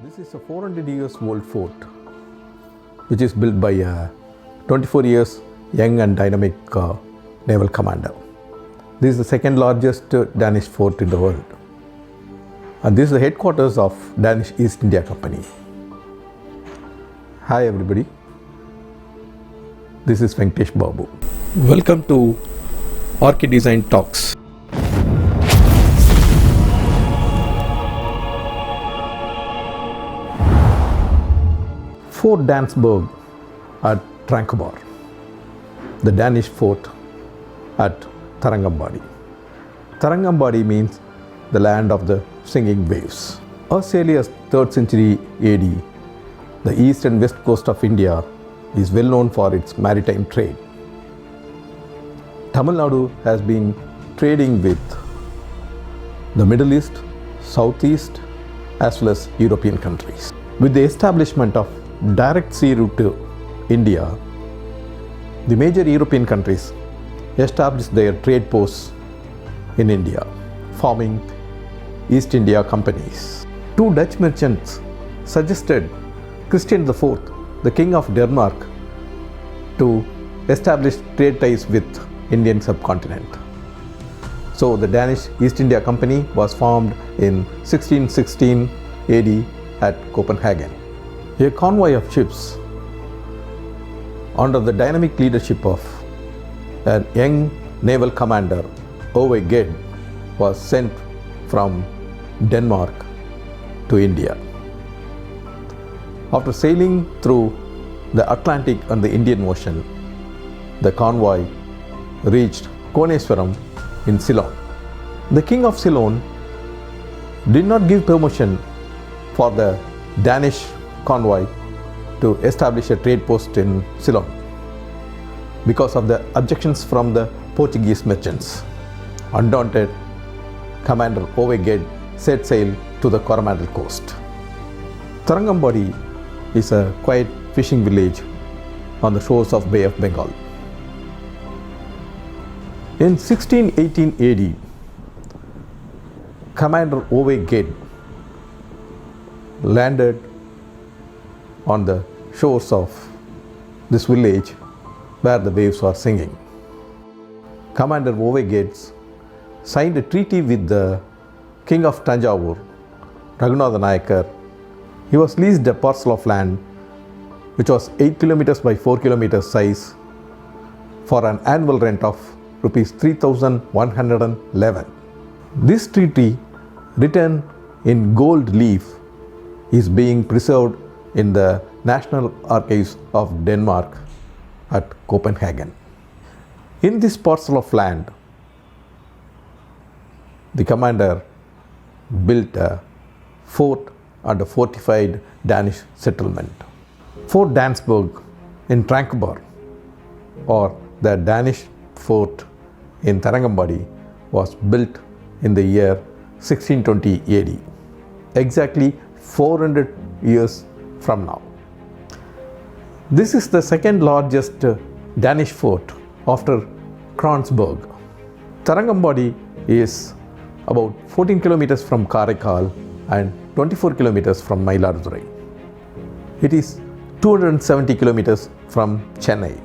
This is a 400 years old fort which is built by a 24 years young and dynamic naval commander. This is the second largest Danish fort in the world. And this is the headquarters of Danish East India Company. Hi everybody, this is Venkatesh Babu. Welcome to Archidesign Talks. Fort Dansberg at Tranquebar, the Danish fort at Embody. Embody means the land of the singing waves. As early as 3rd century AD, the east and west coast of India is well known for its maritime trade. Tamilnadu has been trading with the Middle East, Southeast, as well as European countries. With the establishment of direct sea route to India, the major European countries established their trade posts in India, forming East India companies. Two Dutch merchants suggested Christian IV, the King of Denmark, to establish trade ties with Indian subcontinent. So the Danish East India Company was formed in 1616 AD at Copenhagen. A convoy of ships under the dynamic leadership of a young naval commander, Ove Ged, was sent from Denmark to India. After sailing through the Atlantic and the Indian Ocean, the convoy reached Koneswaram in Ceylon. The King of Ceylon did not give permission for the Danish convoy to establish a trade post in Ceylon because of the objections from the Portuguese merchants. Undaunted, Commander Ove Ged set sail to the Coromandel coast. Embody is a quiet fishing village on the shores of Bay of Bengal. In 1618 AD, Commander Ove Ged landed on the shores of this village where the waves are singing. Commander Ove Ged signed a treaty with the King of Tanjavur, Raghunatha Nayakar. He was leased a parcel of land which was 8 kilometers by 4 kilometers size for an annual rent of rupees 3,111. This treaty, written in gold leaf, is being preserved in the National Archives of Denmark at Copenhagen. In this parcel of land, the commander built a fort and a fortified Danish settlement. Fort Dansberg in Tranquebar, or the Danish fort in Embody, was built in the year 1620 AD, exactly 400 years from now. This is the second largest Danish fort after Kronborg. Embody is about 14 kilometers from Karaikal and 24 kilometers from Mailadurai. It is 270 kilometers from Chennai.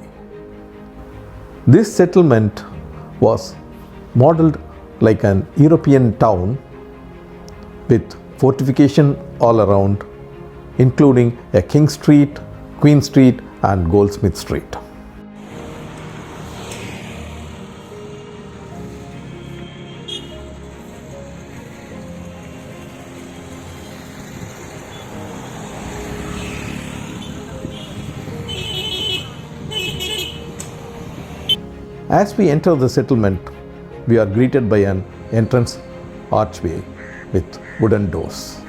This settlement was modeled like an European town with fortification all around, including a King Street, Queen Street and Goldsmith Street. As we enter the settlement, we are greeted by an entrance archway with wooden doors.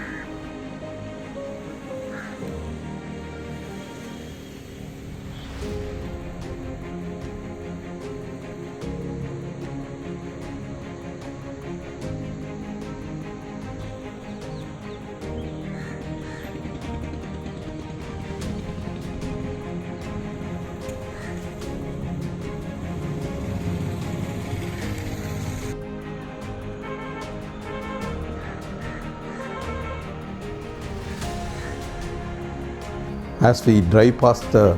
As we drive past the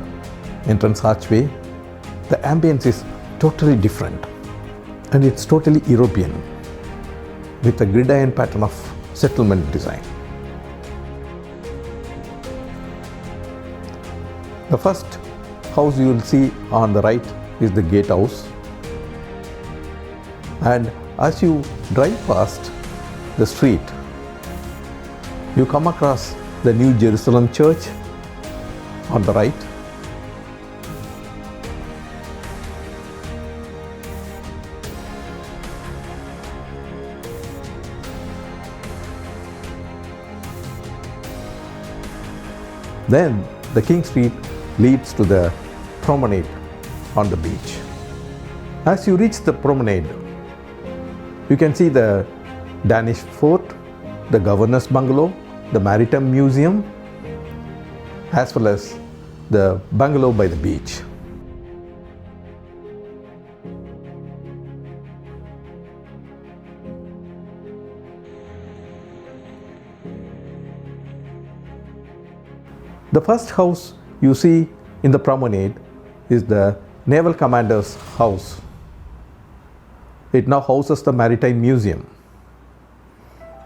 entrance archway, the ambience is totally different and it's totally European with a gridiron pattern of settlement design. The first house you will see on the right is the gatehouse, and as you drive past the street, you come across the New Jerusalem Church on the right. Then the King Street leads to the promenade on the beach. As you reach the promenade, you can see the Danish Fort, the Governor's Bungalow, the Maritime Museum, as well as the Bungalow by the beach. The first house you see in the promenade is the Naval Commander's house. It now houses the Maritime Museum.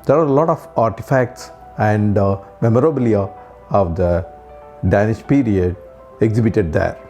There are a lot of artifacts and memorabilia of the Danish period exhibited there.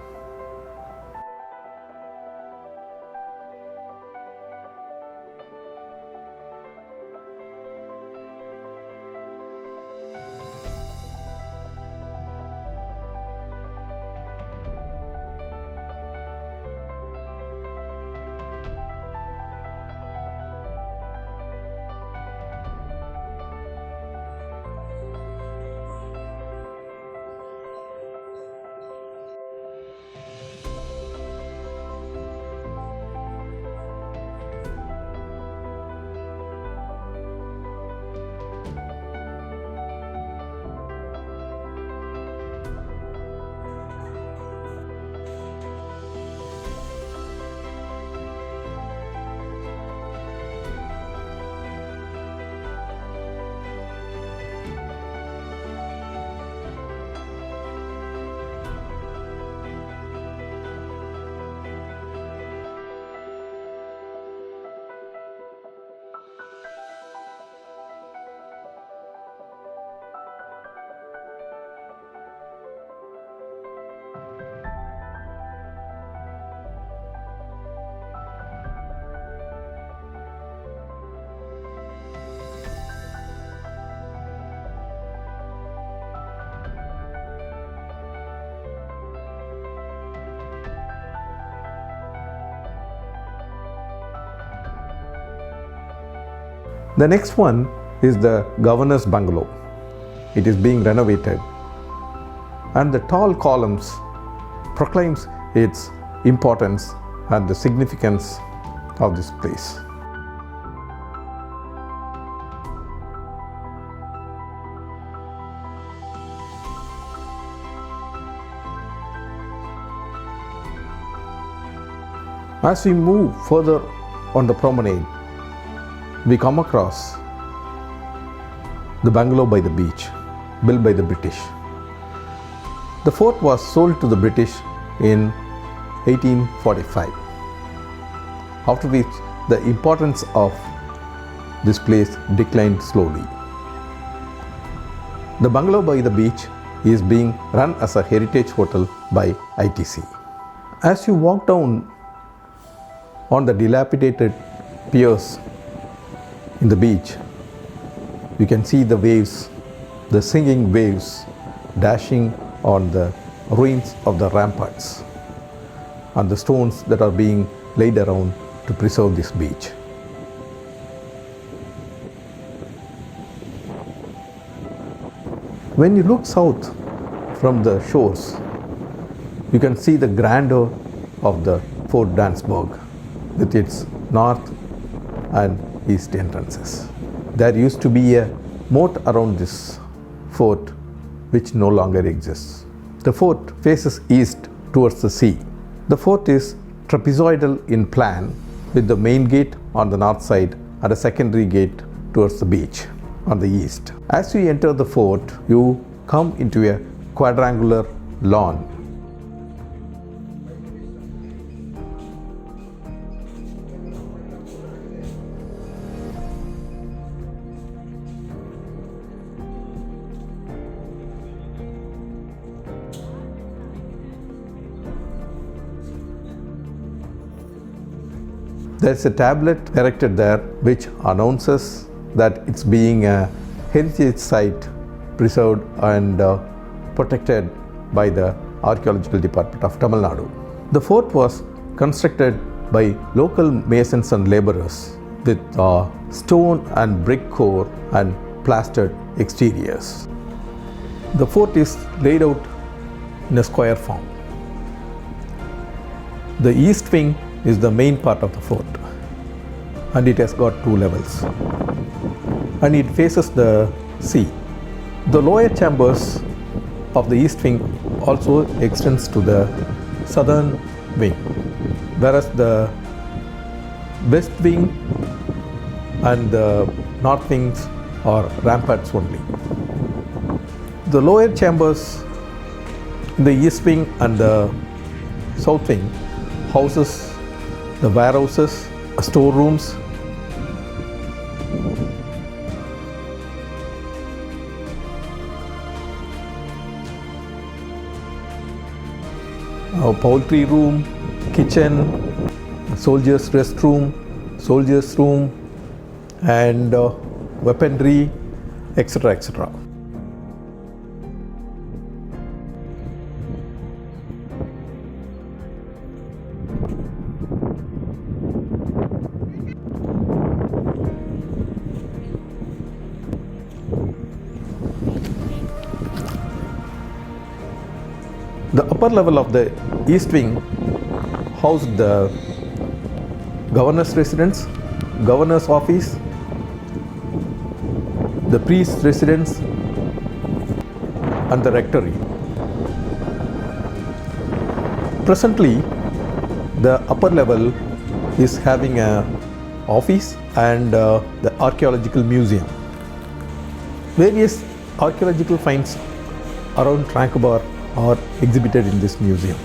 The next one is the Governor's Bungalow. It is being renovated, and the tall columns proclaims its importance and the significance of this place. As we move further on the promenade, we come across the Bungalow by the beach, built by the British. The fort was sold to the British in 1845, after which the importance of this place declined slowly. The Bungalow by the beach is being run as a heritage hotel by ITC. As you walk down on the dilapidated piers in the beach, you can see the waves, the singing waves dashing on the ruins of the ramparts and the stones that are being laid around to preserve this beach. When you look south from the shores, you can see the grandeur of the Fort Dansburg with its north and east entrances. There used to be a moat around this fort which no longer exists. The fort faces east towards the sea. The fort is trapezoidal in plan with the main gate on the north side and a secondary gate towards the beach on the east. As you enter the fort, you come into a quadrangular lawn. There's a tablet erected there which announces that it's being a heritage site preserved and protected by the Archaeological Department of Tamilnadu. The fort was constructed by local masons and laborers with stone and brick core and plastered exteriors. The fort is laid out in a square form. The east wing is the main part of the fort, and it has got 2 levels, and it faces the sea. The lower chambers of the east wing also extends to the southern wing, whereas the west wing and the north wings are ramparts only. The lower chambers in the east wing and the south wing houses the warehouses, storerooms, a poultry room, kitchen, soldiers' restroom, soldiers' room, and weaponry, etc., etc. The upper level of the east wing housed the governor's residence, governor's office, the priest's residence, and the rectory. Presently, the upper level is having an office and the archaeological museum. Various archaeological finds around Tranquebar are exhibited in this museum.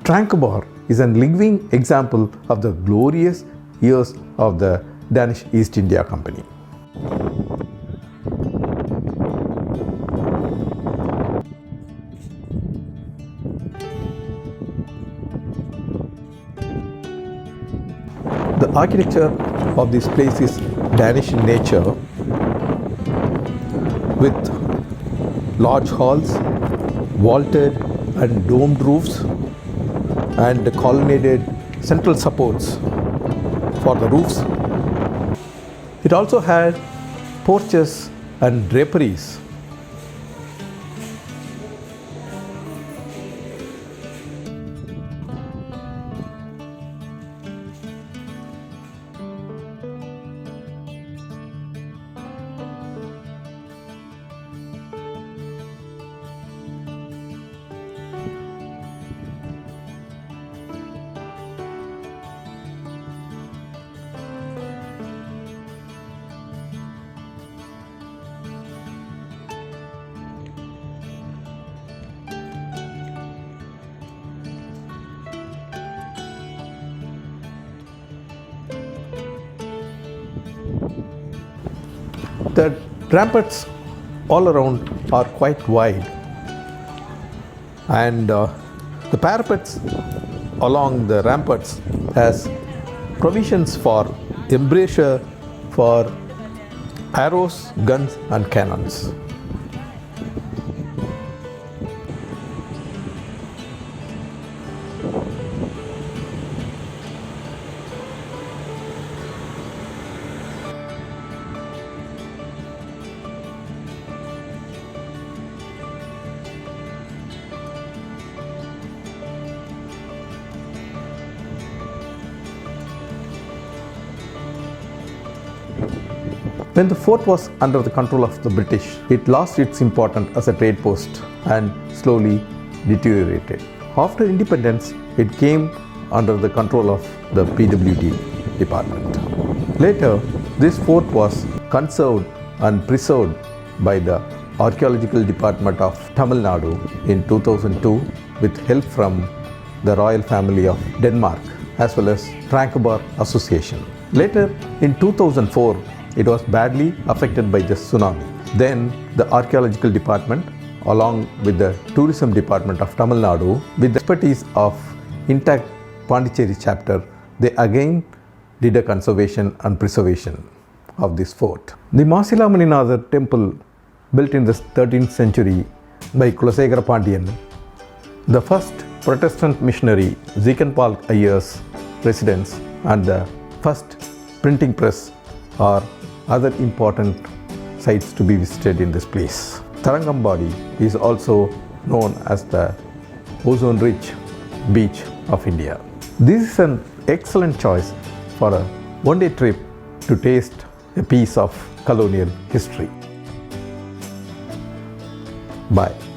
Tranquebar is a living example of the glorious years of the Danish East India Company. The architecture of this place is Danish in nature, with large halls, vaulted and domed roofs, and colonnaded central supports for the roofs. It also had porches and draperies. The ramparts all around are quite wide, and the parapets along the ramparts has provisions for embrasure for arrows, guns and cannons. When the fort was under the control of the British, it lost its importance as a trade post and slowly deteriorated. After independence, it came under the control of the PWD department. Later, this fort was conserved and preserved by the Archaeological Department of Tamilnadu in 2002 with help from the royal family of Denmark as well as Tranquebar Association. Later, in 2004, it was badly affected by the tsunami. Then, the Archaeological Department, along with the Tourism Department of Tamil Nadu, with the expertise of Intact Pondicherry chapter, they again did a conservation and preservation of this fort. The Masilamaninathar temple, built in the 13th century by Kulasegara Pandian, the first Protestant missionary Zekenpal Iyer's residence, and the first printing press are other important sites to be visited in this place. Sarang Embody is also known as the ozone-rich beach of India. This is an excellent choice for a one-day trip to taste a piece of colonial history. Bye.